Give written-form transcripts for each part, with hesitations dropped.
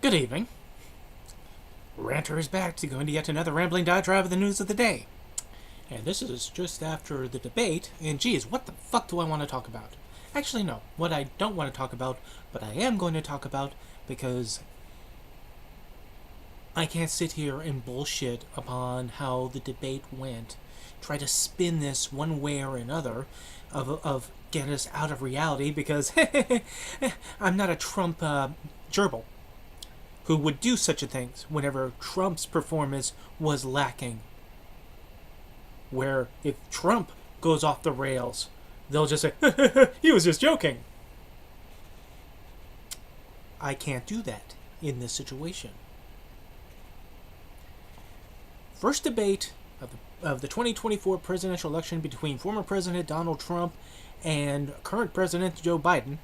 Good evening. Ranter is back to go into yet another rambling diatribe of the news of the day. And this is just after the debate, and geez, what the fuck do I want to talk about? Actually, no. What I don't want to talk about, but I am going to talk about, because I can't sit here and bullshit upon how the debate went. Try to spin this one way or another of get us out of reality, because I'm not a Trump gerbil who would do such a thing whenever Trump's performance was lacking. Where if Trump goes off the rails, they'll just say, he was just joking. I can't do that in this situation. First debate of the 2024 presidential election between former President Donald Trump and current President Joe Biden.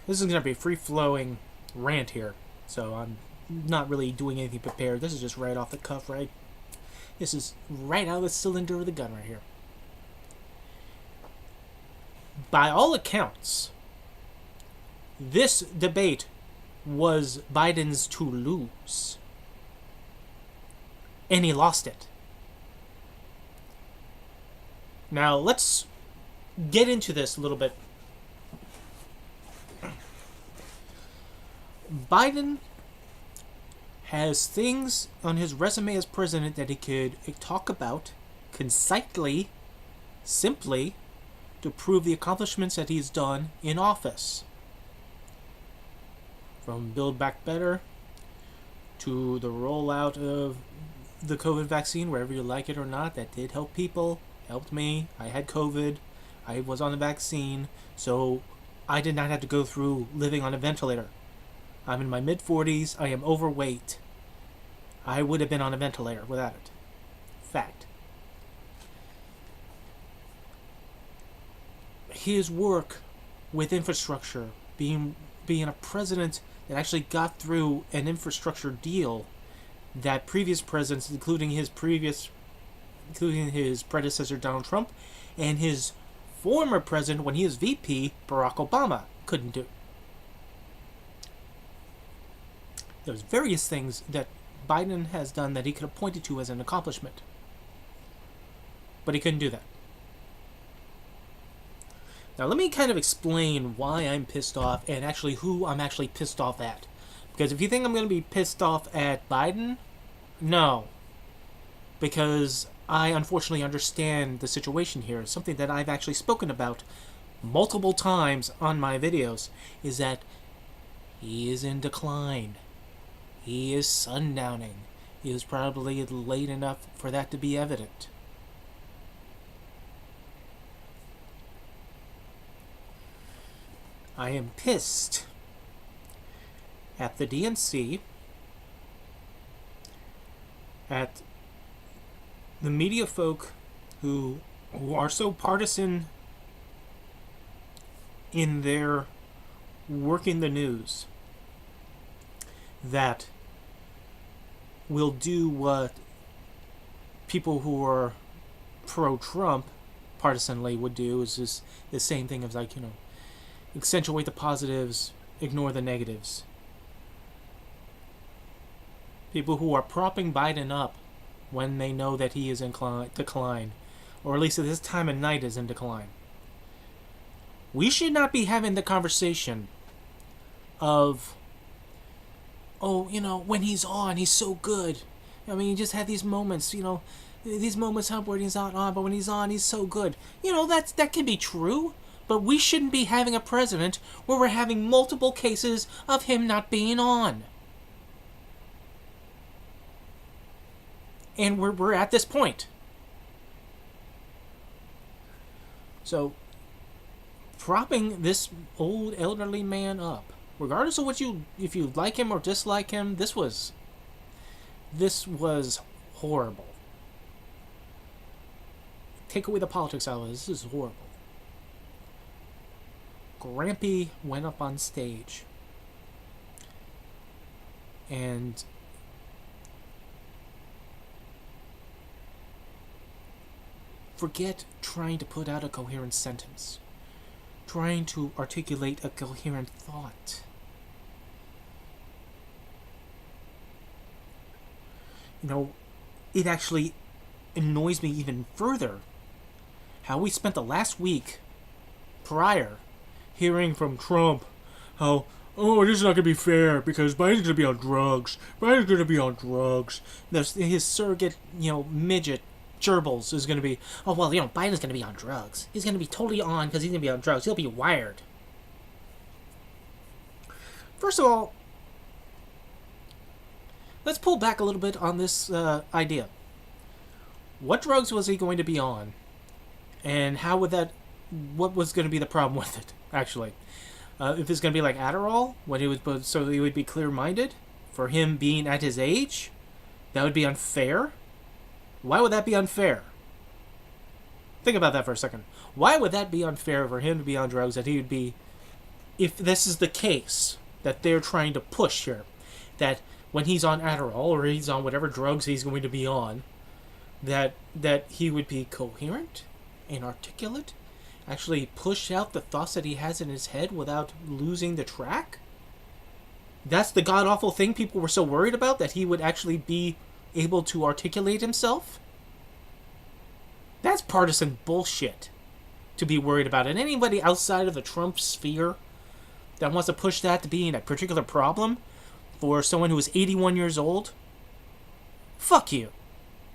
This is going to be a free-flowing rant here, so I'm not really doing anything prepared. This is just right off the cuff, right? This is right out of the cylinder of the gun right here. By all accounts, this debate was Biden's to lose. And he lost it. Now, let's get into this a little bit. Biden has things on his resume as president that he could talk about concisely, simply, to prove the accomplishments that he's done in office. From Build Back Better to the rollout of the COVID vaccine, wherever you like it or not, that did help people, helped me. I had COVID, I was on the vaccine, so I did not have to go through living on a ventilator. I'm in my mid-40s, I am overweight. I would have been on a ventilator without it. Fact. His work with infrastructure, being a president that actually got through an infrastructure deal that previous presidents, including his predecessor Donald Trump, and his former president when he was VP, Barack Obama, couldn't do. There's various things that Biden has done that he could have pointed to as an accomplishment. But he couldn't do that. Now let me kind of explain why I'm pissed off and actually who I'm actually pissed off at. Because if you think I'm going to be pissed off at Biden, no. Because I unfortunately understand the situation here. Something that I've actually spoken about multiple times on my videos is that he is in decline. He is sundowning. He was probably late enough for that to be evident. I am pissed at the DNC, at the media folk who are so partisan in their working the news, that will do what people who are pro-Trump partisanly would do, is just the same thing as, like, accentuate the positives, ignore the negatives. People who are propping Biden up when they know that he is in decline, or at least at this time of night is in decline. We should not be having the conversation of, oh, when he's on, he's so good. I mean, you just have these moments, these moments where he's not on, but when he's on, he's so good. That can be true, but we shouldn't be having a president where we're having multiple cases of him not being on. And we're at this point. So, propping this old elderly man up, regardless of if you like him or dislike him, this was horrible. Take away the politics out of this is horrible. Grampy went up on stage and forget trying to put out a coherent sentence. Trying to articulate a coherent thought. you know, it actually annoys me even further how we spent the last week prior hearing from Trump how, oh, this is not going to be fair because Biden's going to be on drugs. Biden's going to be on drugs. His surrogate, midget gerbils is going to be, oh, well, Biden's going to be on drugs. He's going to be totally on because he's going to be on drugs. He'll be wired. First of all, let's pull back a little bit on this idea. What drugs was he going to be on? And what was going to be the problem with it, actually? If it's going to be like Adderall, so he would be clear-minded, for him being at his age, that would be unfair. Why would that be unfair? Think about that for a second. Why would that be unfair for him to be on drugs that he would be, if this is the case that they're trying to push here, that when he's on Adderall or he's on whatever drugs he's going to be on, that he would be coherent and articulate, actually push out the thoughts that he has in his head without losing the track? That's the god-awful thing people were so worried about, that he would actually be able to articulate himself? That's partisan bullshit to be worried about. And anybody outside of the Trump sphere that wants to push that to being a particular problem for someone who is 81 years old, fuck you.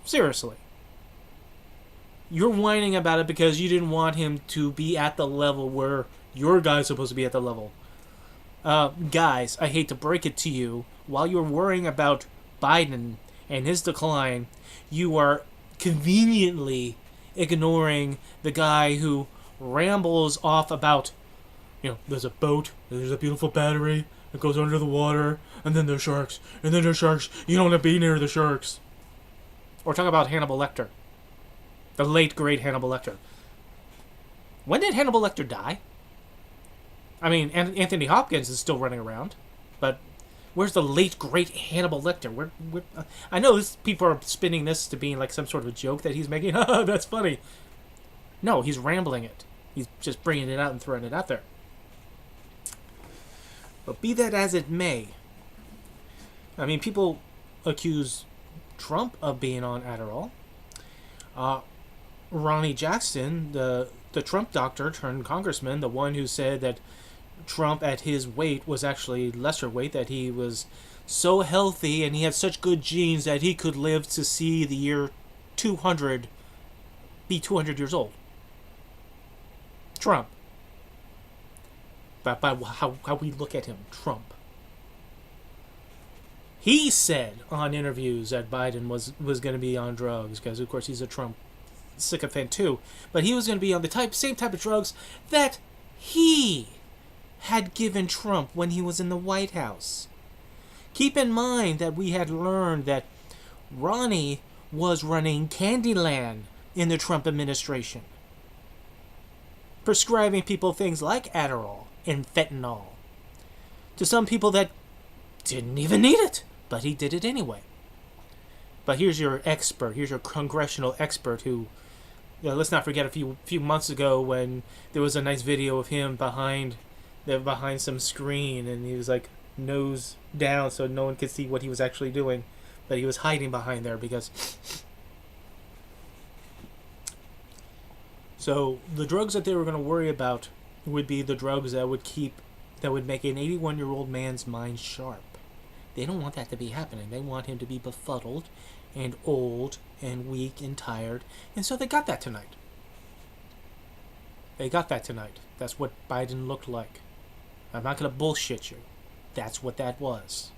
Seriously. You're whining about it because you didn't want him to be at the level where your guy's supposed to be at the level. Guys, I hate to break it to you, while you're worrying about Biden and his decline, you are conveniently ignoring the guy who rambles off about, there's a boat, there's a beautiful battery, it goes under the water, and then there's sharks, and then there's sharks, you don't want to be near the sharks. Or talk about Hannibal Lecter. The late, great Hannibal Lecter. When did Hannibal Lecter die? I mean, Anthony Hopkins is still running around, but where's the late, great Hannibal Lecter? I know people are spinning this to being like some sort of a joke that he's making. That's funny. No, he's rambling it. He's just bringing it out and throwing it out there. But be that as it may, I mean, people accuse Trump of being on Adderall. Ronnie Jackson, the Trump doctor turned congressman, the one who said that Trump at his weight was actually lesser weight, that he was so healthy and he had such good genes that he could live to see the year 200 be 200 years old. Trump. By how we look at him, Trump. He said on interviews that Biden was going to be on drugs, because of course he's a Trump sycophant too, but he was going to be on the same type of drugs that he had given Trump when he was in the White House. Keep in mind that we had learned that Ronnie was running Candyland in the Trump administration, prescribing people things like Adderall and fentanyl to some people that didn't even need it, but he did it anyway. But here's your expert, here's your congressional expert who, let's not forget a few months ago when there was a nice video of him behind some screen, and he was like nose down so no one could see what he was actually doing, but he was hiding behind there because. So the drugs that they were going to worry about would be the drugs that would make an 81-year-old man's mind sharp. They don't want that to be happening. They want him to be befuddled and old and weak and tired. And so they got that tonight. That's what Biden looked like. I'm not going to bullshit you. That's what that was.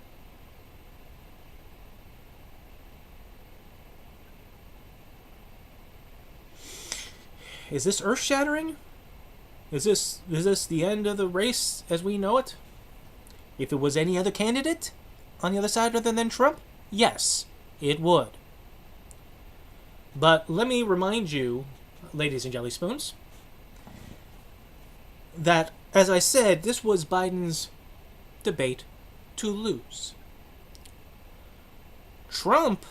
Is this earth-shattering? Is this the end of the race as we know it? If it was any other candidate on the other side other than Trump, yes, it would. But let me remind you, ladies and jelly spoons, that, as I said, this was Biden's debate to lose. Trump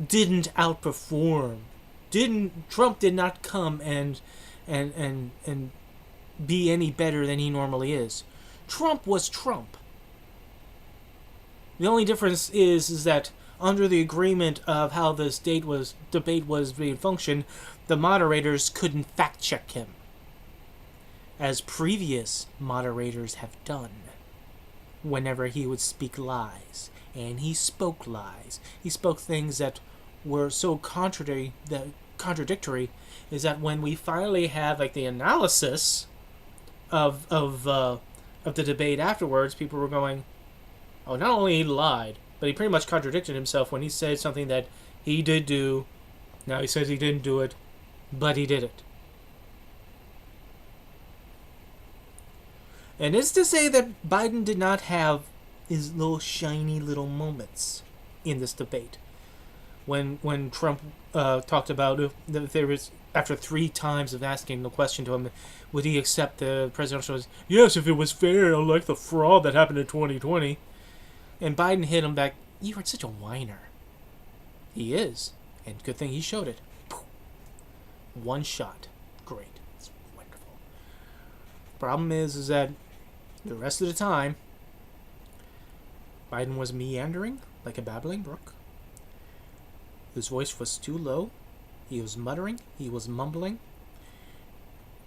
didn't outperform. Trump did not come and be any better than he normally is. Trump was Trump. The only difference is that under the agreement of how this debate was being functioned, the moderators couldn't fact check him, as previous moderators have done. Whenever he would speak lies, and he spoke lies, he spoke things that were so contradictory, is that when we finally had like the analysis of the debate afterwards, people were going, "Oh, not only he lied, but he pretty much contradicted himself when he said something that he did do. Now he says he didn't do it, but he did it." And it's to say that Biden did not have his little shiny little moments in this debate. When Trump talked about if there was, after 3 times of asking the question to him, would he accept the presidential? Yes, if it was fair, like the fraud that happened in 2020. And Biden hit him back. You are such a whiner. He is, and good thing he showed it. One shot, great, it's wonderful. Problem is that the rest of the time, Biden was meandering like a babbling brook. His voice was too low. He was muttering. He was mumbling.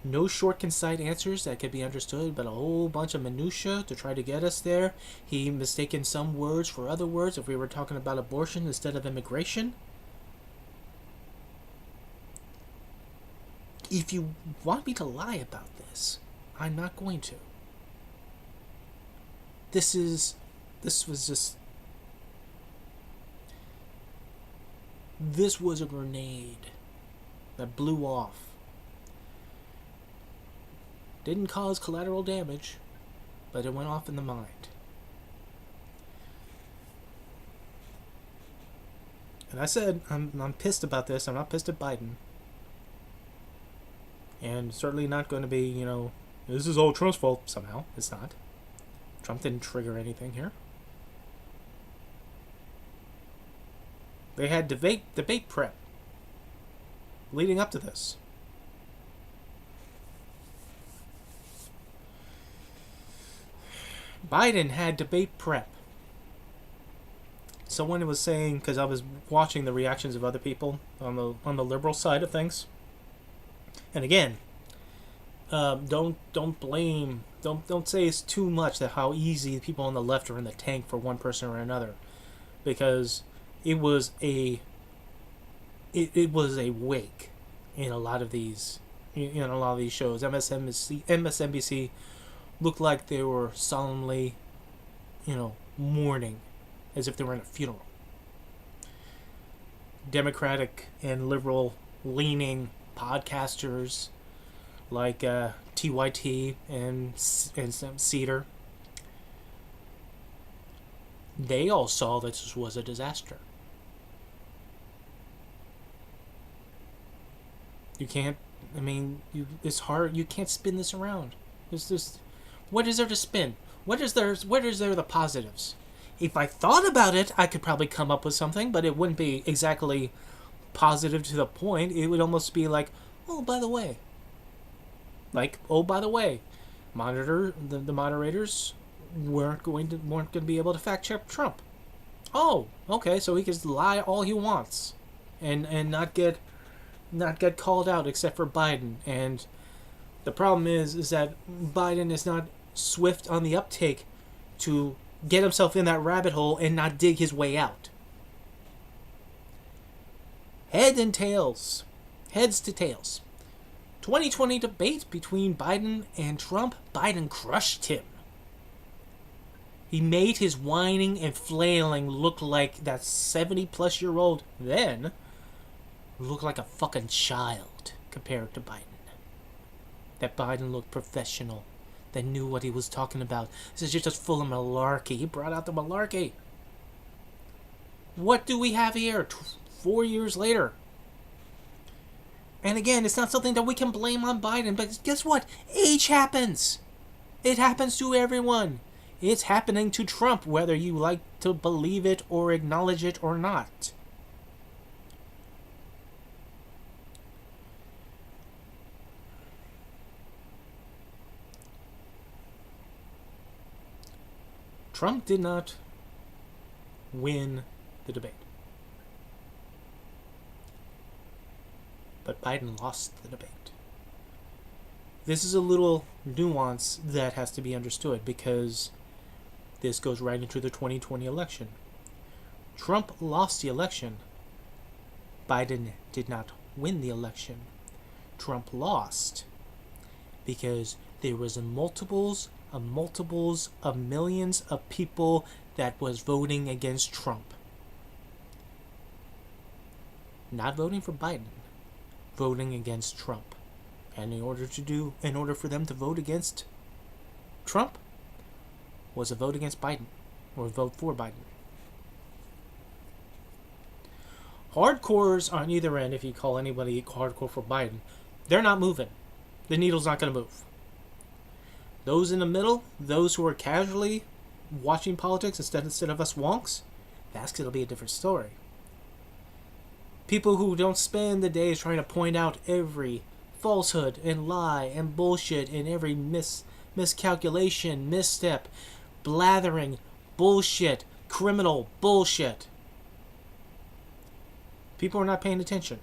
No short, concise answers that could be understood, but a whole bunch of minutia to try to get us there. He mistaken some words for other words if we were talking about abortion instead of immigration. If you want me to lie about this, I'm not going to. This was a grenade that blew off. Didn't cause collateral damage, but it went off in the mind. And I said, I'm pissed about this. I'm not pissed at Biden. And certainly not going to be, this is all Trump's fault somehow. It's not. Trump didn't trigger anything here. They had debate prep leading up to this. Biden had debate prep. Someone was saying, because I was watching the reactions of other people on the liberal side of things, and again, don't say it's too much that how easy people on the left are in the tank for one person or another, because it was a wake in a lot of these shows. MSNBC looked like they were solemnly, mourning as if they were in a funeral. Democratic and liberal leaning podcasters like TYT and some Cedar, they all saw that this was a disaster. You can't, it's hard, you can't spin this around. It's just, what is there to spin? What is there the positives? If I thought about it, I could probably come up with something, but it wouldn't be exactly positive to the point. It would almost be like, oh, by the way. The moderators weren't going to be able to fact check Trump. Oh, okay, so he can lie all he wants and not get called out except for Biden. And the problem is that Biden is not swift on the uptake to get himself in that rabbit hole and not dig his way out. Heads to tails. 2020 debate between Biden and Trump. Biden crushed him. He made his whining and flailing look like that 70-plus-year-old then looked like a fucking child compared to Biden. That Biden looked professional, that knew what he was talking about. This is just full of malarkey. He brought out the malarkey. What do we have here 4 years later? And again, it's not something that we can blame on Biden, but guess what? Age happens. It happens to everyone. It's happening to Trump, whether you like to believe it or acknowledge it or not. Trump did not win the debate. But Biden lost the debate. This is a little nuance that has to be understood because this goes right into the 2020 election. Trump lost the election. Biden did not win the election. Trump lost because there was multiples of millions of people that was voting against Trump. Not voting for Biden, voting against Trump. And in order for them to vote against Trump was a vote against Biden or a vote for Biden. Hardcores on either end, if you call anybody hardcore for Biden, they're not moving. The needle's not going to move. Those in the middle, those who are casually watching politics instead of us wonks, that's going to be a different story. People who don't spend the days trying to point out every falsehood and lie and bullshit and every miscalculation, misstep, blathering, bullshit, criminal bullshit. People are not paying attention.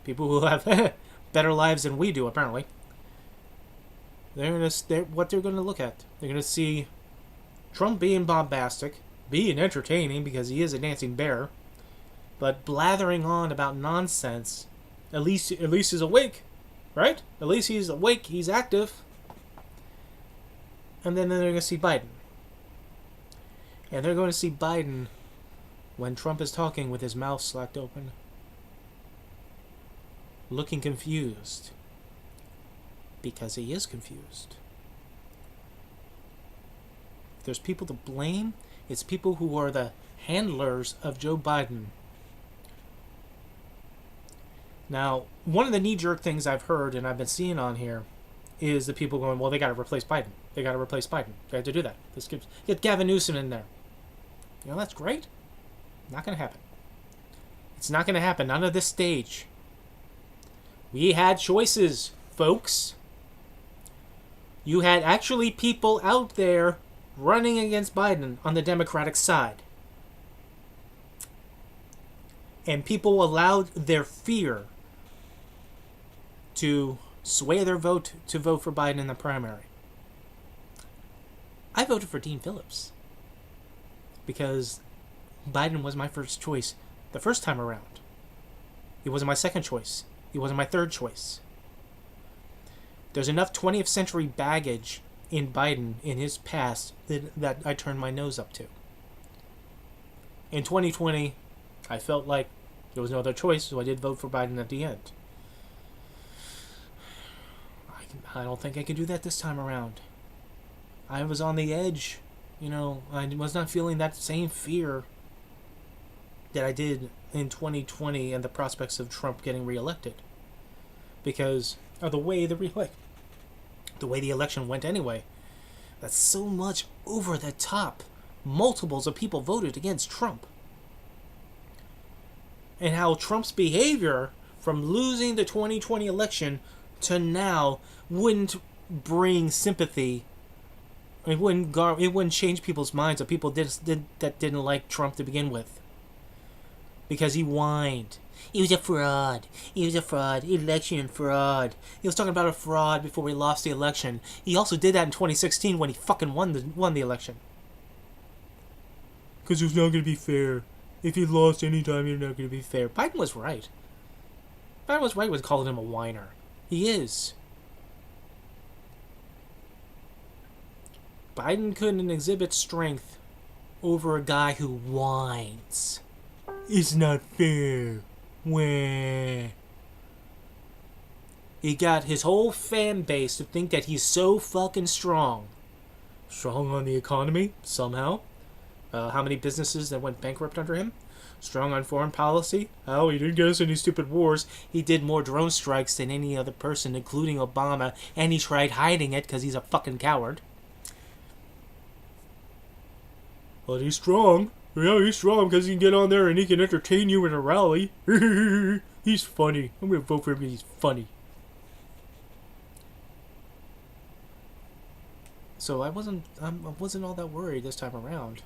People who have better lives than we do, apparently. What they're going to look at. They're going to see Trump being bombastic, being entertaining because he is a dancing bear, but blathering on about nonsense. At least he's awake, right? At least he's awake. He's active. And then they're going to see Biden. And they're going to see Biden when Trump is talking with his mouth slacked open, looking confused. Because he is confused. If there's people to blame, it's people who are the handlers of Joe Biden. Now, one of the knee-jerk things I've heard and I've been seeing on here is the people going, well, they got to replace Biden. They got to replace Biden. They have to do that. Get Gavin Newsom in there. You know, that's great. Not going to happen. It's not going to happen. Not at this stage. We had choices, folks. You had actually people out there running against Biden on the Democratic side. And people allowed their fear to sway their vote to vote for Biden in the primary. I voted for Dean Phillips because Biden was my first choice the first time around. He wasn't my second choice. He wasn't my third choice. There's enough 20th century baggage in Biden in his past that I turned my nose up to. In 2020, I felt like there was no other choice, so I did vote for Biden at the end. I don't think I can do that this time around. I was on the edge. You know, I was not feeling that same fear that I did in 2020 and the prospects of Trump getting reelected. Because of the way the election went anyway. That's so much over the top. Multiples of people voted against Trump. And how Trump's behavior from losing the 2020 election to now wouldn't bring sympathy. It wouldn't change people's minds of people that didn't like Trump to begin with. Because he whined. He was a fraud. He was a fraud. Election fraud. He was talking about a fraud before we lost the election. He also did that in 2016 when he fucking won the election. Because it's not going to be fair. If you lost any time, you're not going to be fair. Biden was right. Biden was right with calling him a whiner. He is. Biden couldn't exhibit strength over a guy who whines. It's not fair. Wah. He got his whole fan base to think that he's so fucking strong. Strong on the economy, somehow. How many businesses that went bankrupt under him? Strong on foreign policy. Oh, he didn't get us any stupid wars. He did more drone strikes than any other person, including Obama, and he tried hiding it because he's a fucking coward. But he's strong. Yeah, he's strong because he can get on there and he can entertain you in a rally. He's funny. I'm going to vote for him because he's funny. So I wasn't all that worried this time around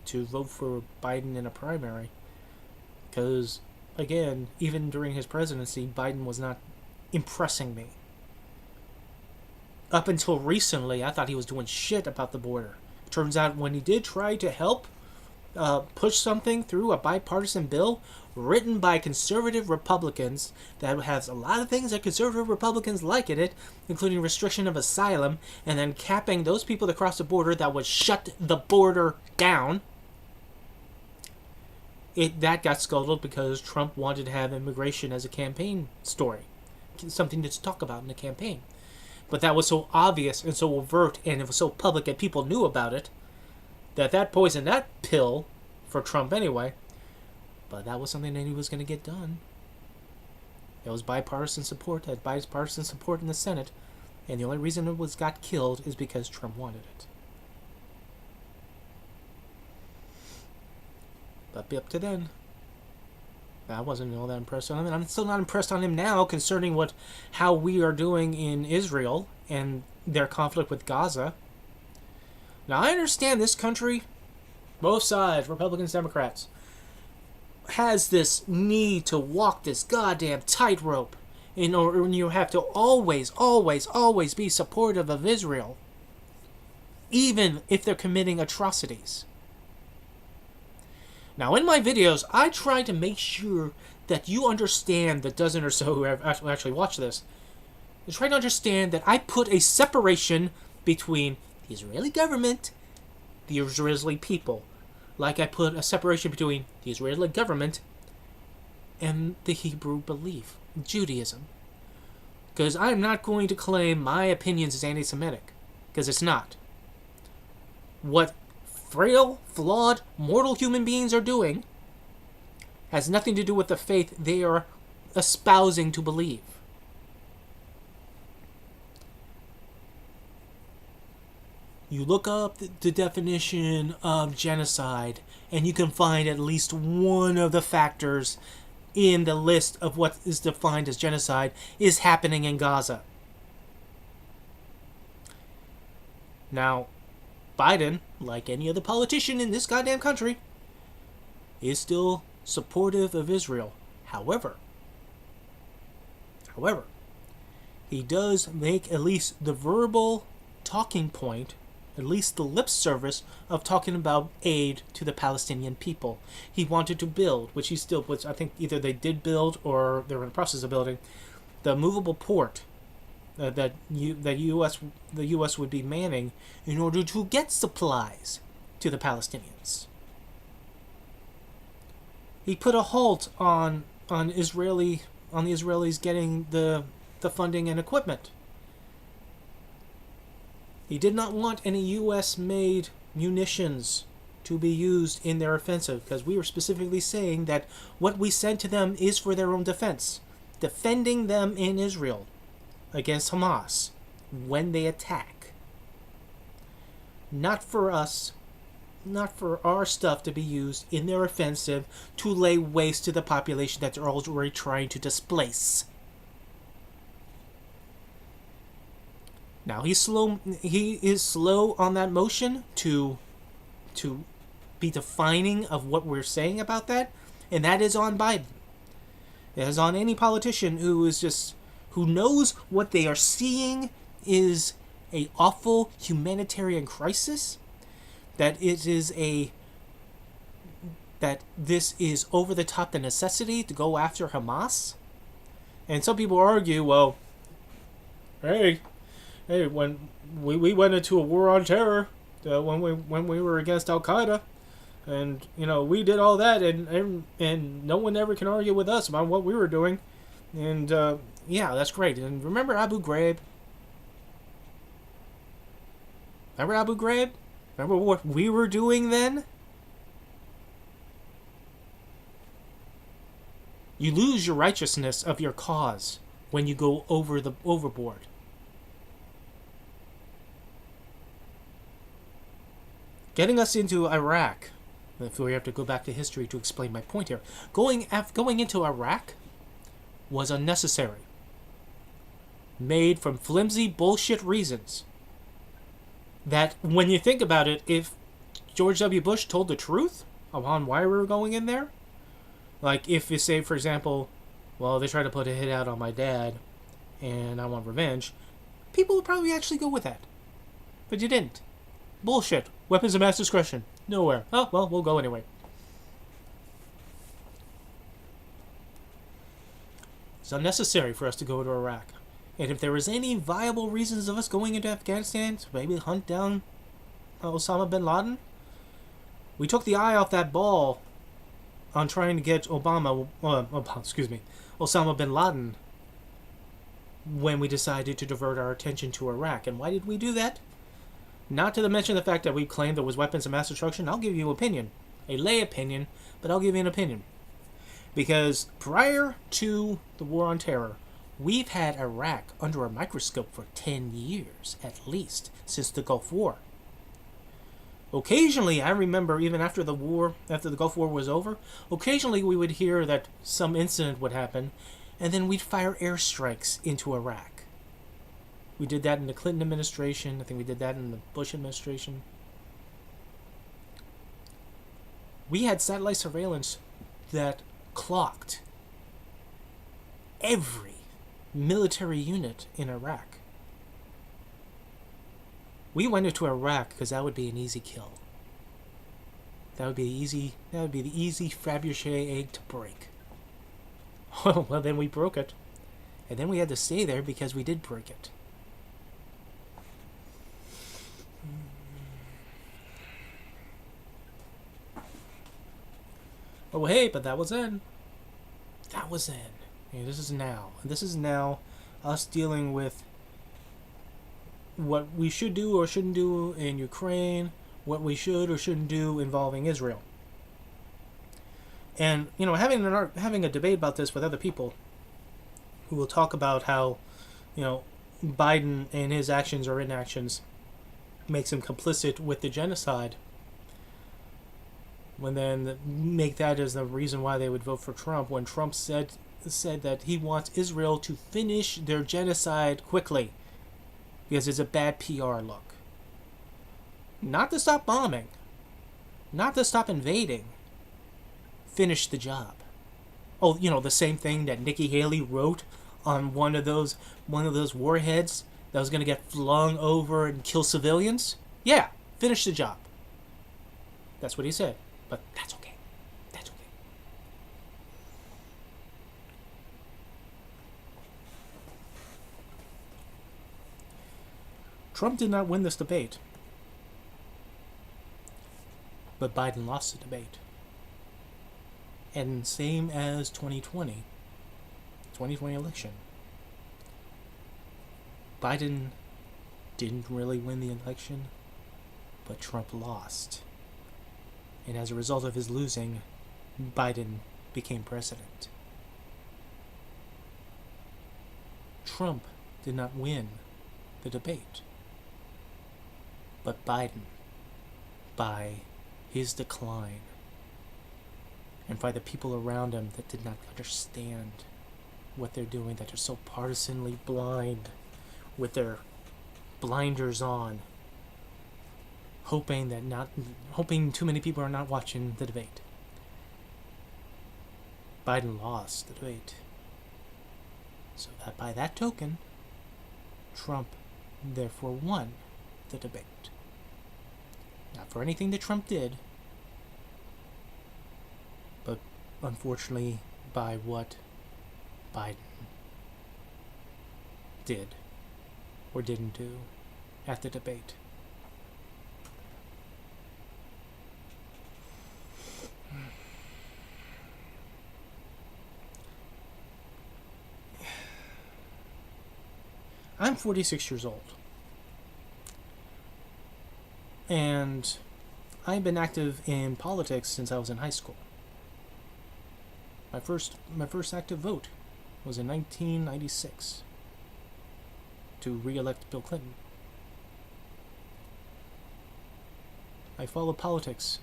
to vote for Biden in a primary Because, again, even during his presidency, Biden was not impressing me. Up until recently, I thought he was doing shit about the border. Turns out when he did try to help push something through, a bipartisan bill written by conservative Republicans that has a lot of things that conservative Republicans like in it, including restriction of asylum, and then capping those people that cross the border, that would shut the border down. That got scuttled because Trump wanted to have immigration as a campaign story, something to talk about in the campaign. But that was so obvious and so overt, and it was so public and people knew about it, that poisoned that pill for Trump anyway. But that was something that he was going to get done. It was bipartisan support, had bipartisan support in the Senate, and the only reason it got killed is because Trump wanted it. But up to then, I wasn't all that impressed on him, and I'm still not impressed on him now concerning how we are doing in Israel and their conflict with Gaza. Now, I understand this country, both sides, Republicans, Democrats, has this need to walk this goddamn tightrope in order, and you have to always, always, always be supportive of Israel, even if they're committing atrocities. Now, in my videos, I try to make sure that you understand, the dozen or so who have actually watched this, I try to understand that I put a separation between the Israeli government, the Israeli people, like I put a separation between the Israeli government and the Hebrew belief, Judaism. Because I'm not going to claim my opinions as anti-Semitic, because it's not. What frail, flawed, mortal human beings are doing has nothing to do with the faith they are espousing to believe. You look up the definition of genocide, and you can find at least one of the factors in the list of what is defined as genocide is happening in Gaza. Now, Biden, like any other politician in this goddamn country, is still supportive of Israel. However, he does make at least the verbal talking point, at least the lip service, of talking about aid to the Palestinian people. He wanted to build, which I think either they did build or they're in the process of building, the movable port that the U.S. would be manning in order to get supplies to the Palestinians. He put a halt on the Israelis getting the funding and equipment. He did not want any U.S.-made munitions to be used in their offensive, because we were specifically saying that what we sent to them is for their own defense, defending them in Israel against Hamas when they attack. Not for us, not for our stuff to be used in their offensive to lay waste to the population that they're already trying to displace. Now he is slow on that motion to be defining of what we're saying about that, and that is on Biden. It is on any politician who knows what they are seeing is a awful humanitarian crisis, that this is over the top, the necessity to go after Hamas. And some people argue, well, hey, when we went into a war on terror, when we were against Al Qaeda, and we did all that, and no one ever can argue with us about what we were doing, and yeah, that's great. And remember Abu Ghraib? Remember Abu Ghraib? Remember what we were doing then? You lose your righteousness of your cause when you go overboard. Getting us into Iraq, if we have to go back to history to explain my point here, going into Iraq was unnecessary, made from flimsy bullshit reasons. That, when you think about it, if George W. Bush told the truth on why we were going in there, Like, if you say, for example, well, they tried to put a hit out on my dad, and I want revenge, people would probably actually go with that. But you didn't. Bullshit. Weapons of mass discretion. Nowhere. Oh, well, we'll go anyway. It's unnecessary for us to go to Iraq. And if there was any viable reasons of us going into Afghanistan to maybe hunt down Osama bin Laden, we took the eye off that ball on trying to get Osama bin Laden when we decided to divert our attention to Iraq. And why did we do that? Not to mention the fact that we claimed there was weapons of mass destruction. I'll give you an opinion. A lay opinion, but I'll give you an opinion. Because prior to the War on Terror, we've had Iraq under a microscope for 10 years, at least, since the Gulf War. Occasionally, I remember, even after the Gulf War was over, occasionally we would hear that some incident would happen, and then we'd fire airstrikes into Iraq. We did that in the Clinton administration. I think we did that in the Bush administration. We had satellite surveillance that clocked every military unit in Iraq. We went into Iraq because that would be an easy kill. That would be the easy Fabergé egg to break. Well, then we broke it. And then we had to stay there because we did break it. Oh, hey, but that was then. That was then. And this is now. And this is now us dealing with what we should do or shouldn't do in Ukraine, what we should or shouldn't do involving Israel. And, having a debate about this with other people who will talk about how, Biden and his actions or inactions makes him complicit with the genocide, when then make that as the reason why they would vote for Trump, when Trump said that he wants Israel to finish their genocide quickly because it's a bad PR look. Not to stop bombing, not to stop invading. Finish the job. Oh, the same thing that Nikki Haley wrote on one of those warheads that was going to get flung over and kill civilians? Yeah, finish the job. That's what he said. But that's okay. That's okay. Trump did not win this debate. But Biden lost the debate. And same as 2020 election. Biden didn't really win the election, but Trump lost. And as a result of his losing, Biden became president. Trump did not win the debate, but Biden, by his decline, and by the people around him that did not understand what they're doing, that are so partisanly blind, with their blinders on, hoping too many people are not watching the debate. Biden lost the debate. So that by that token, Trump therefore won the debate. Not for anything that Trump did, but unfortunately by what Biden did or didn't do at the debate. I'm 46 years old, and I've been active in politics since I was in high school. My first active vote was in 1996 to re-elect Bill Clinton. I followed politics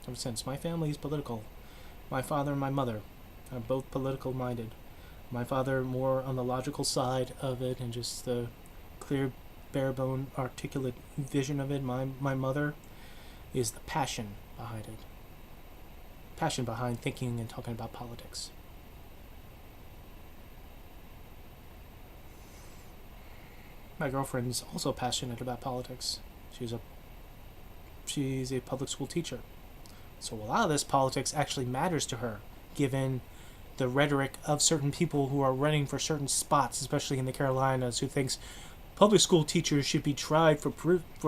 ever since. My family is political. My father and my mother are both political minded. My father more on the logical side of it and just the clear, bare-bone, articulate vision of it. My mother is the passion behind it. passion behind thinking and talking about politics. My girlfriend is also passionate about politics. She's a public school teacher. So a lot of this politics actually matters to her, given the rhetoric of certain people who are running for certain spots, especially in the Carolinas, who thinks public school teachers should be tried for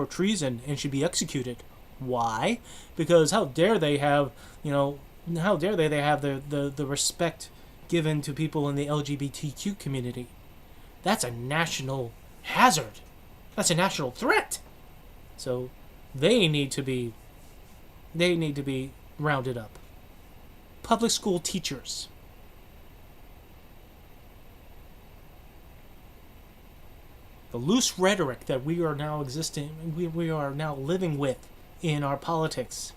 treason and should be executed. Why? Because how dare they have the respect given to people in the LGBTQ community? That's a national hazard. That's a national threat. So they need to be rounded up. Public school teachers. The loose rhetoric that we are now living with in our politics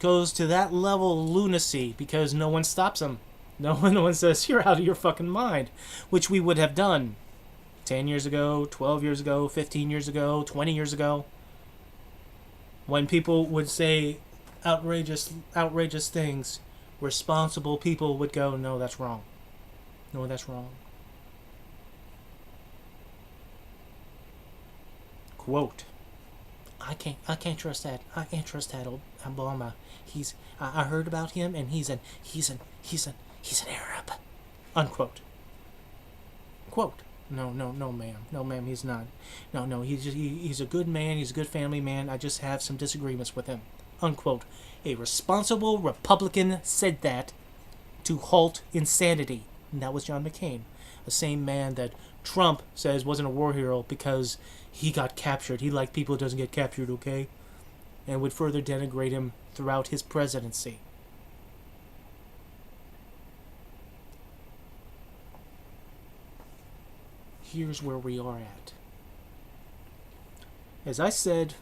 goes to that level of lunacy because no one stops them. No one says, you're out of your fucking mind, which we would have done 10 years ago, 12 years ago, 15 years ago, 20 years ago. When people would say outrageous things, responsible people would go, no, that's wrong. No, that's wrong. Quote, I can't trust that. I can't trust that Obama. I heard about him and he's an Arab. Unquote. Quote. No, ma'am. No, ma'am, he's not. No, he's a good man. He's a good family man. I just have some disagreements with him. Unquote. A responsible Republican said that to halt insanity. And that was John McCain. The same man that Trump says wasn't a war hero because he got captured. He liked people who doesn't get captured, okay? And would further denigrate him throughout his presidency. Here's where we are at. As I said,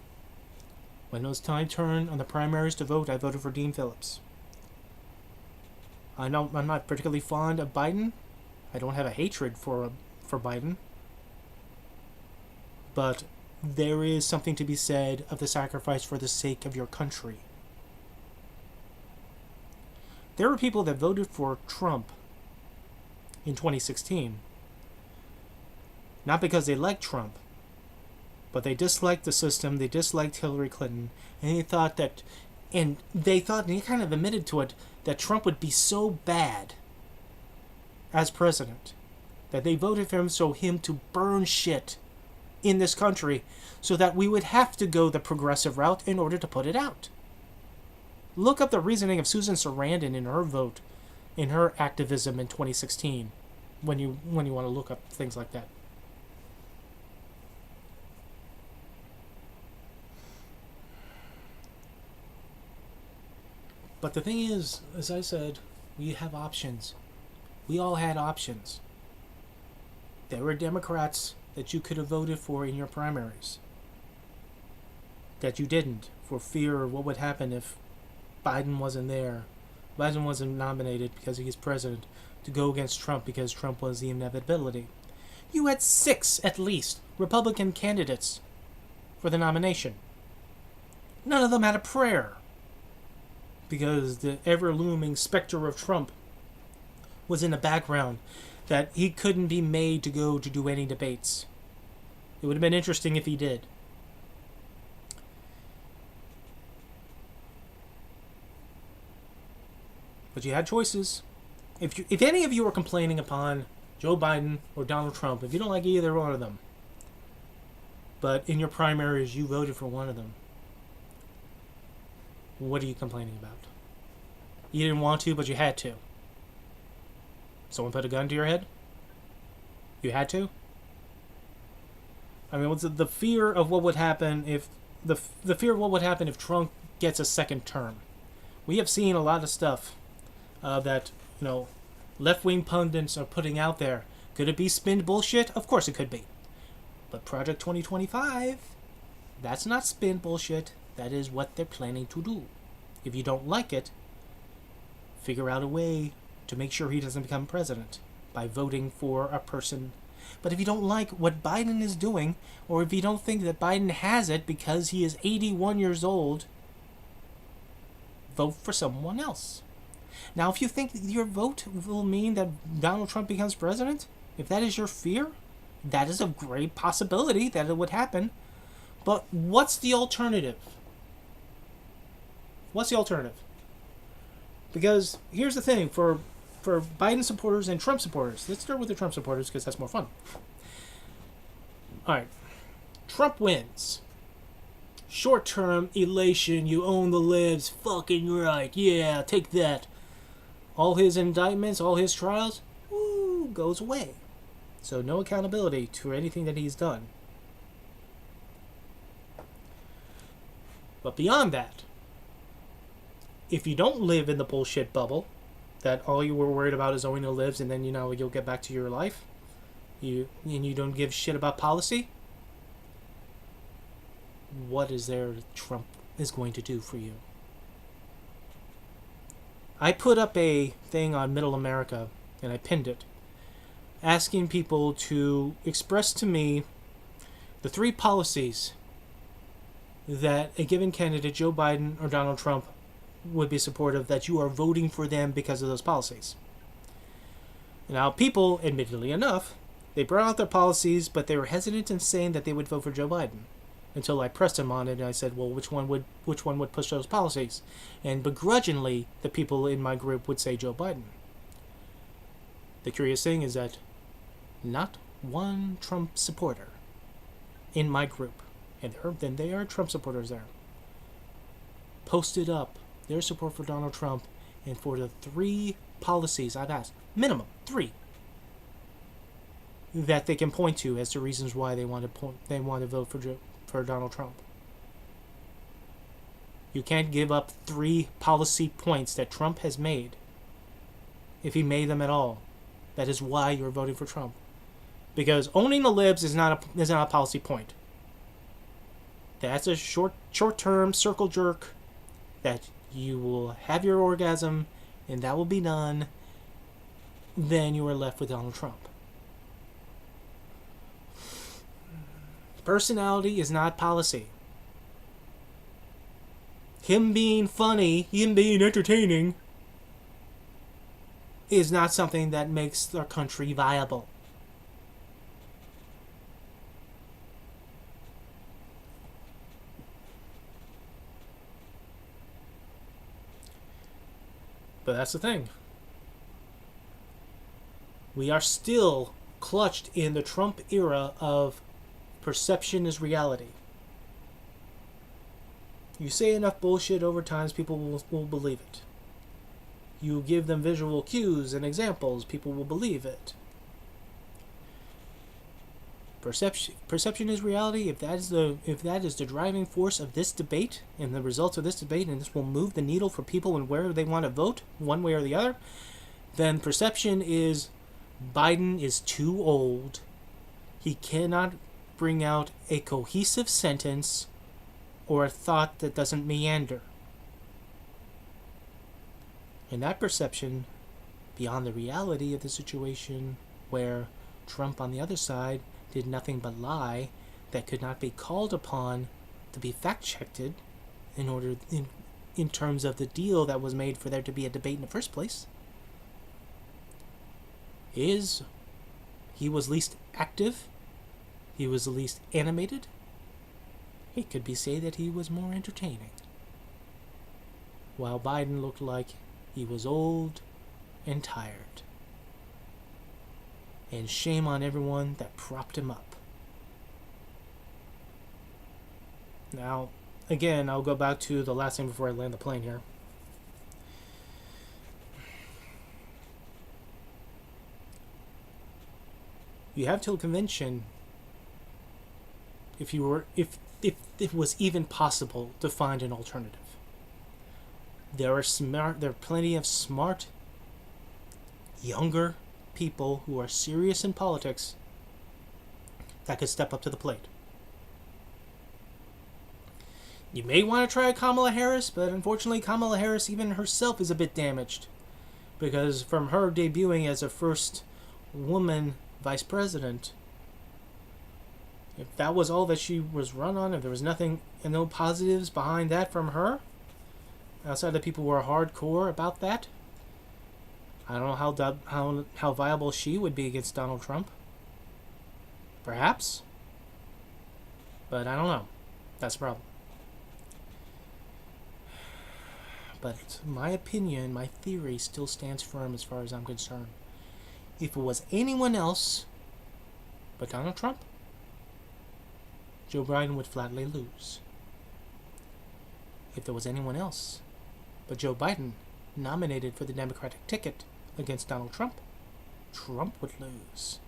when it was time turn on the primaries to vote, I voted for Dean Phillips. I'm not particularly fond of Biden. I don't have a hatred for Biden. But there is something to be said of the sacrifice for the sake of your country. There were people that voted for Trump in 2016. Not because they liked Trump, but they disliked the system, they disliked Hillary Clinton, and they kind of admitted to it, that Trump would be so bad as president that they voted for him to burn shit in this country so that we would have to go the progressive route in order to put it out. Look up the reasoning of Susan Sarandon in her vote, in her activism in 2016, when you want to look up things like that. But the thing is, as I said, we have options. We all had options. There were Democrats that you could have voted for in your primaries that you didn't, for fear of what would happen if Biden wasn't there. Biden wasn't nominated because he is president to go against Trump because Trump was the inevitability. You had 6, at least, Republican candidates for the nomination. None of them had a prayer because the ever-looming specter of Trump was in the background, that he couldn't be made to go to do any debates. It would have been interesting if he did. But you had choices. If any of you are complaining upon Joe Biden or Donald Trump, if you don't like either one of them, but in your primaries you voted for one of them, what are you complaining about? You didn't want to, but you had to. Someone put a gun to your head? You had to? I mean, what's the fear of what would happen if the fear of what would happen if Trump gets a second term? We have seen a lot of stuff that left-wing pundits are putting out there. Could it be spin bullshit? Of course it could be. But Project 2025, that's not spin bullshit. That is what they're planning to do. If you don't like it, figure out a way to make sure he doesn't become president by voting for a person. But if you don't like what Biden is doing, or if you don't think that Biden has it because he is 81 years old, vote for someone else. Now, if you think that your vote will mean that Donald Trump becomes president, if that is your fear, that is a great possibility that it would happen. But what's the alternative? What's the alternative? Because here's the thing, for Biden supporters and Trump supporters, let's start with the Trump supporters because that's more fun. All right, Trump wins. Short-term elation, you own the libs, fucking right, yeah, take that. All his indictments, all his trials, woo, goes away. So no accountability to anything that he's done. But beyond that, if you don't live in the bullshit bubble, that all you were worried about is owning the libs and then you'll get back to your life, and you don't give shit about policy, what is there Trump is going to do for you? I put up a thing on Middle America, and I pinned it, asking people to express to me the 3 policies that a given candidate, Joe Biden or Donald Trump, would be supportive, that you are voting for them because of those policies. Now, people, admittedly enough, they brought out their policies, but they were hesitant in saying that they would vote for Joe Biden. Until I pressed him on it, and I said, well, which one would push those policies? And begrudgingly, the people in my group would say Joe Biden. The curious thing is that not one Trump supporter in my group, and there are Trump supporters there, posted up their support for Donald Trump and for the 3 policies I've asked, minimum 3, that they can point to as the reasons why they want to vote for Donald Trump. You can't give up 3 policy points that Trump has made, if he made them at all. That is why you're voting for Trump. Because owning the libs is not a policy point. That's a short-term circle jerk that you will have your orgasm and that will be done. Then you are left with Donald Trump. Personality is not policy. Him being funny, him being entertaining, is not something that makes our country viable. But that's the thing. We are still clutched in the Trump era of perception is reality. You say enough bullshit over time, people will believe it. You give them visual cues and examples, people will believe it. Perception is reality. If that is the driving force of this debate and the results of this debate, and this will move the needle for people and where they want to vote, one way or the other, then perception is Biden is too old. He cannot bring out a cohesive sentence or a thought that doesn't meander. And that perception, beyond the reality of the situation where Trump on the other side did nothing but lie, that could not be called upon to be fact-checked in terms of the deal that was made for there to be a debate in the first place, is he was least active, he was the least animated. It could be said that he was more entertaining. While Biden looked like he was old and tired. And shame on everyone that propped him up. Now, again, I'll go back to the last thing before I land the plane here. You have till convention, if it was even possible to find an alternative. There are plenty of smart, younger people who are serious in politics that could step up to the plate. You may want to try Kamala Harris, but unfortunately Kamala Harris, even herself, is a bit damaged. Because from her debuting as a first woman vice president, if that was all that she was run on, if there was nothing and no positives behind that from her, outside of the people who are hardcore about that. I don't know how viable she would be against Donald Trump. Perhaps. But I don't know. That's the problem. But my opinion, my theory still stands firm as far as I'm concerned. If it was anyone else but Donald Trump, Joe Biden would flatly lose. If there was anyone else but Joe Biden nominated for the Democratic ticket against Donald Trump, Trump would lose.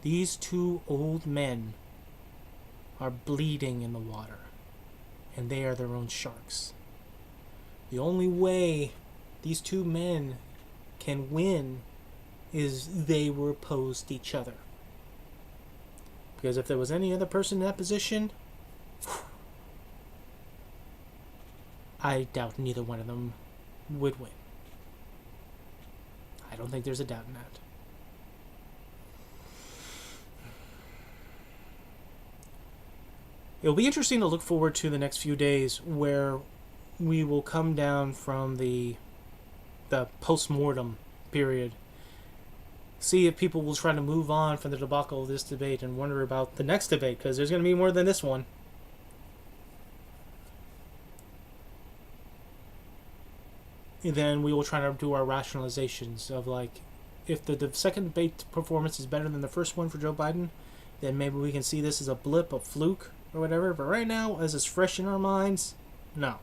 These two old men are bleeding in the water, and they are their own sharks. The only way these two men can win is they were opposed to each other. Because if there was any other person in that position, I doubt neither one of them would win. I don't think there's a doubt in that. It'll be interesting to look forward to the next few days where we will come down from the post-mortem period. See if people will try to move on from the debacle of this debate and wonder about the next debate, because there's going to be more than this one. And then we will try to do our rationalizations of, like, if the second debate performance is better than the first one for Joe Biden, then maybe we can see this as a blip, a fluke, or whatever. But right now, as it's fresh in our minds, no.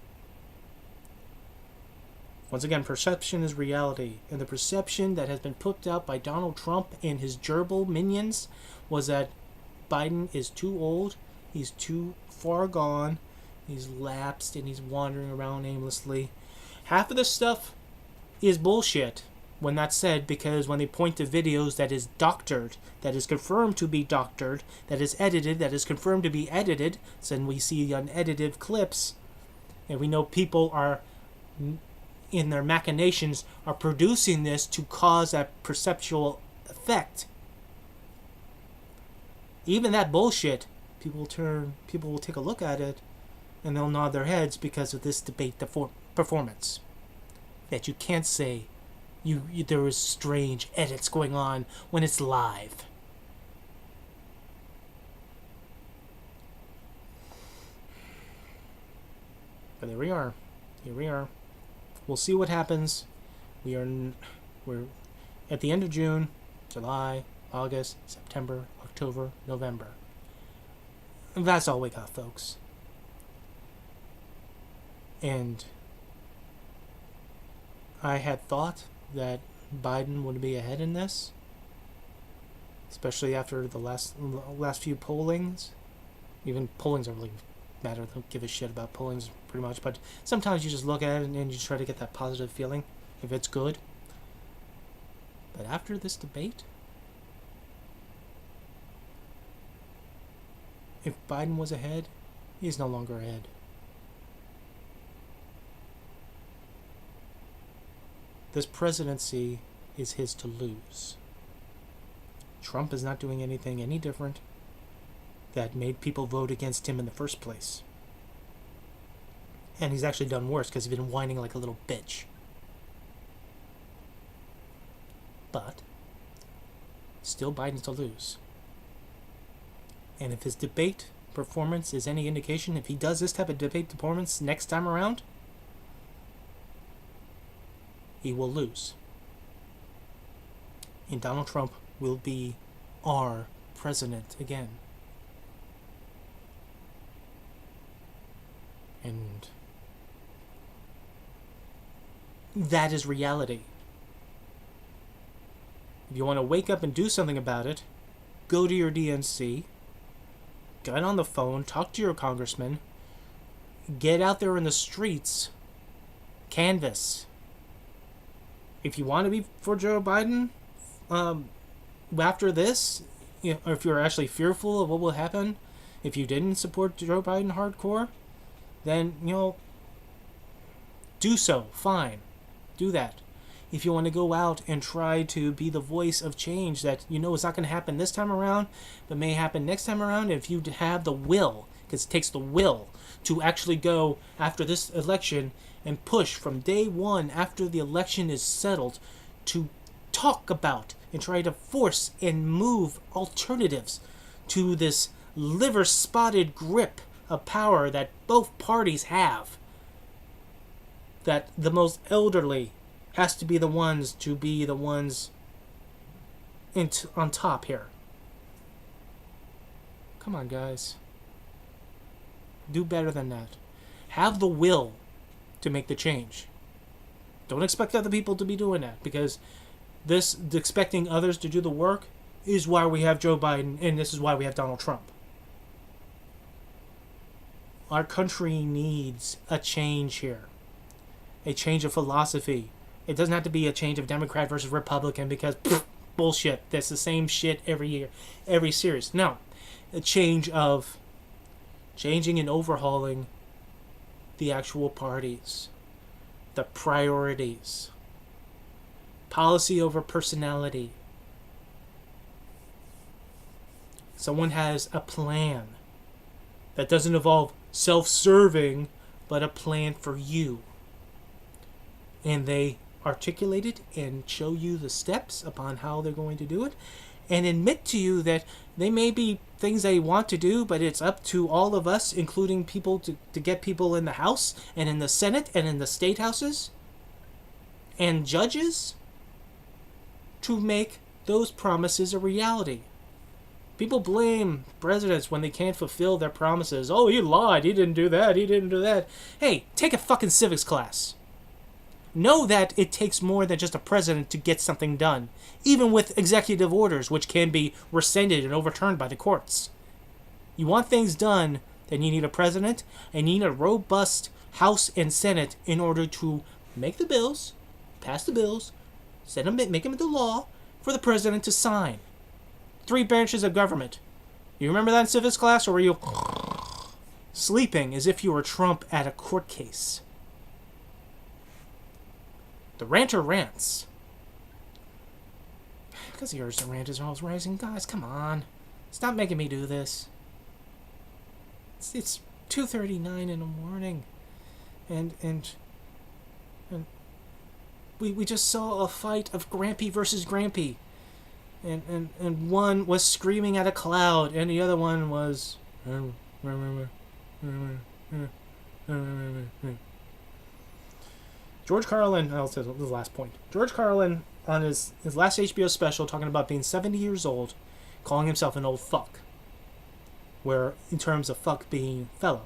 Once again, perception is reality. And the perception that has been put out by Donald Trump and his gerbil minions was that Biden is too old, he's too far gone, he's lapsed, and he's wandering around aimlessly. Half of this stuff is bullshit when that's said, because when they point to videos that is doctored, that is confirmed to be doctored, that is edited, that is confirmed to be edited, so then we see the unedited clips, and we know people are, in their machinations, are producing this to cause that perceptual effect. Even that bullshit, people will take a look at it, and they'll nod their heads because of this debate performance. That you can't say there is strange edits going on when it's live. But there we are. Here we are. We'll see what happens. We're at the end of June, July, August, September, October, November. And that's all we got, folks. And I had thought that Biden would be ahead in this, especially after the last few pollings. Even pollings don't really matter. I don't give a shit about pollings pretty much, but sometimes you just look at it and you try to get that positive feeling if it's good. But after this debate, if Biden was ahead, he's no longer ahead. This presidency is his to lose. Trump is not doing anything any different that made people vote against him in the first place. And he's actually done worse because he's been whining like a little bitch. But still Biden's to lose. And if his debate performance is any indication, if he does this type of debate performance next time around, he will lose. And Donald Trump will be our president again. And that is reality. If you want to wake up and do something about it, go to your DNC, get on the phone, talk to your congressman, get out there in the streets, canvass. If you want to be for Joe Biden, after this, or if you're actually fearful of what will happen if you didn't support Joe Biden hardcore, then, do so. Fine. Do that. If you want to go out and try to be the voice of change that it's not going to happen this time around, but may happen next time around, if you have the will, because it takes the will to actually go after this election and push from day one after the election is settled to talk about and try to force and move alternatives to this liver-spotted grip of power that both parties have. That the most elderly has to be the ones on top here. Come on, guys. Do better than that. Have the will to make the change. Don't expect other people to be doing that, because this expecting others to do the work is why we have Joe Biden, and this is why we have Donald Trump. Our country needs a change here. A change of philosophy. It doesn't have to be a change of Democrat versus Republican, because bullshit. That's the same shit every year, every series. No. A change of changing and overhauling the actual parties, the priorities, policy over personality. Someone has a plan that doesn't involve self-serving, but a plan for you. And they articulate it and show you the steps upon how they're going to do it, and admit to you that they may be things they want to do, but it's up to all of us, including people, to get people in the House and in the Senate and in the state houses and judges to make those promises a reality. People blame presidents when they can't fulfill their promises. Oh, he lied. He didn't do that. He didn't do that. Hey, take a fucking civics class. Know that it takes more than just a president to get something done, even with executive orders, which can be rescinded and overturned by the courts. You want things done, then you need a president, and you need a robust House and Senate in order to make the bills, pass the bills, make them into law for the president to sign. 3 branches of government. You remember that in civics class, or were you sleeping as if you were Trump at a court case? The ranter rants. Because yours, the rant is always rising. Guys, come on. Stop making me do this. It's 2:39 in the morning. And we just saw a fight of Grampy versus Grampy. And one was screaming at a cloud, and the other one was... George Carlin, I'll say the last point. George Carlin, on his last HBO special, talking about being 70 years old, calling himself an old fuck. Where, in terms of fuck being fellow.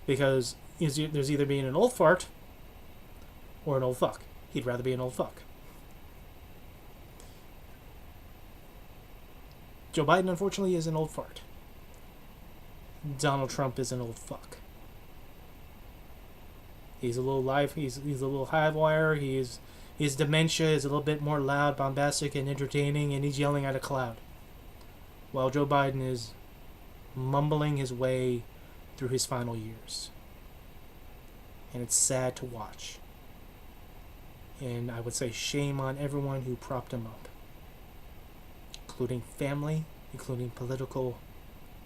Because there's either being an old fart or an old fuck. He'd rather be an old fuck. Joe Biden, unfortunately, is an old fart. Donald Trump is an old fuck. He's a little he's a little high wire. His dementia is a little bit more loud, bombastic, and entertaining, and he's yelling at a cloud. While Joe Biden is mumbling his way through his final years. And it's sad to watch. And I would say shame on everyone who propped him up. Including family, including political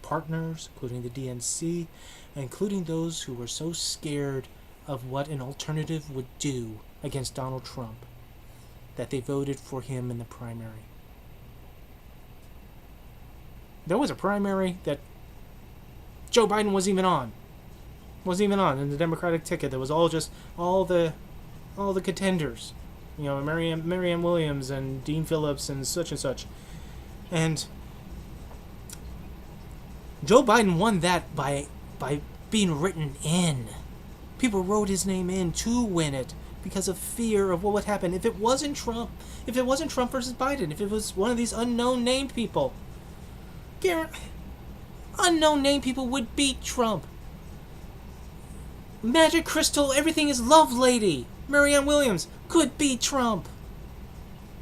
partners, including the DNC, including those who were so scared of what an alternative would do against Donald Trump that they voted for him in the primary. There was a primary that Joe Biden wasn't even on. In the Democratic ticket. There was all the contenders. You know, Marianne Williams and Dean Phillips and such. And Joe Biden won that by being written in. People wrote his name in to win it because of fear of what would happen if it wasn't Trump. If it wasn't Trump versus Biden. If it was one of these unknown named people. Unknown named people would beat Trump. Magic Crystal, everything is love lady. Marianne Williams could beat Trump.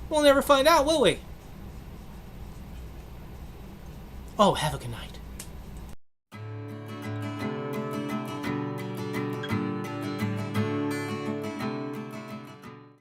We'll never find out, will we? Oh, have a good night.